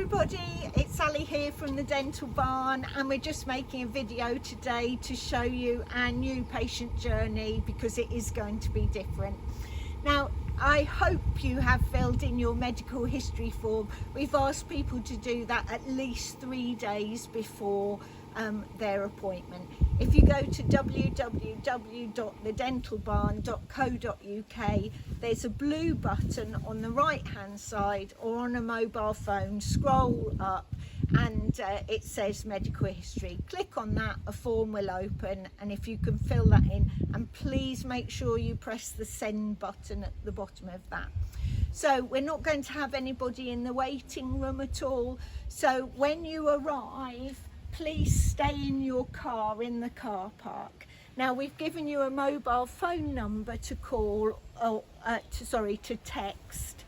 everybody, it's Sally here from the Dental Barn, and we're just making a video today to show you our new patient journey because it is going to be different. Now, I hope you have filled in your medical history form. We've asked people to do that at least 3 days before their appointment. If you go to www.thedentalbarn.co.uk, there's a blue button on the right hand side, or on a mobile phone, scroll up and it says medical history. Click on that, a form will open, and if you can fill that in, and please make sure you press the send button at the bottom of that. So we're not going to have anybody in the waiting room at all, so when you arrive, please stay in your car in the car park. Now, we've given you a mobile phone number to call, or to text.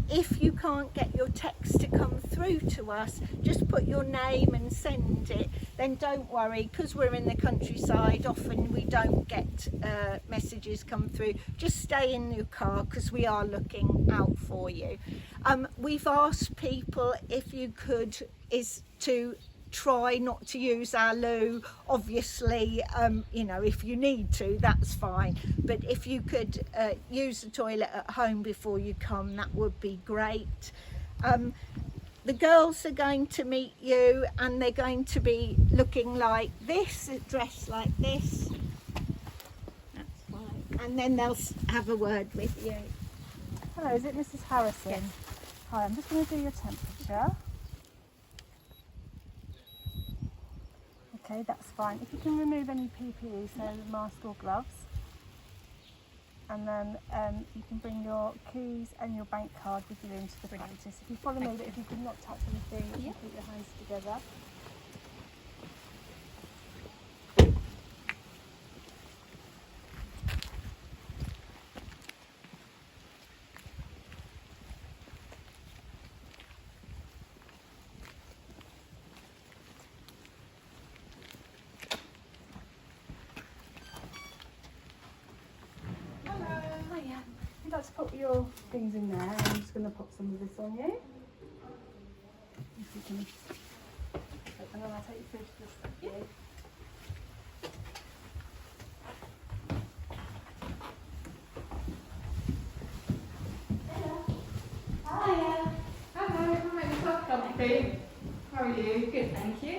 If you can't get your text to come through to us, just put your name and send it. Then don't worry, because we're in the countryside, often we don't get messages come through. Just stay in your car because we are looking out for you. We've asked people if you could, to try not to use our loo. Obviously, you know, if you need to, that's fine, but if you could use the toilet at home before you come, that would be great. The girls are going to meet you, and they're going to be looking like this, dressed like this. That's right. And then they'll have a word with you. Hello, is it Mrs. Harrison? Yes. Hi, I'm just going to do your temperature. Okay, that's fine. If you can remove any PPE, so mask or gloves, and then you can bring your keys and your bank card with you into the practice. If you follow me, but if you could not touch anything, you can put your hands together. You'd like to put your things in there. I'm just going to pop some of this on you. If you can, and then I'll take you through to this stuff here. Hiya. Hello, hi, yourself comfy. How are you? Good, thank you.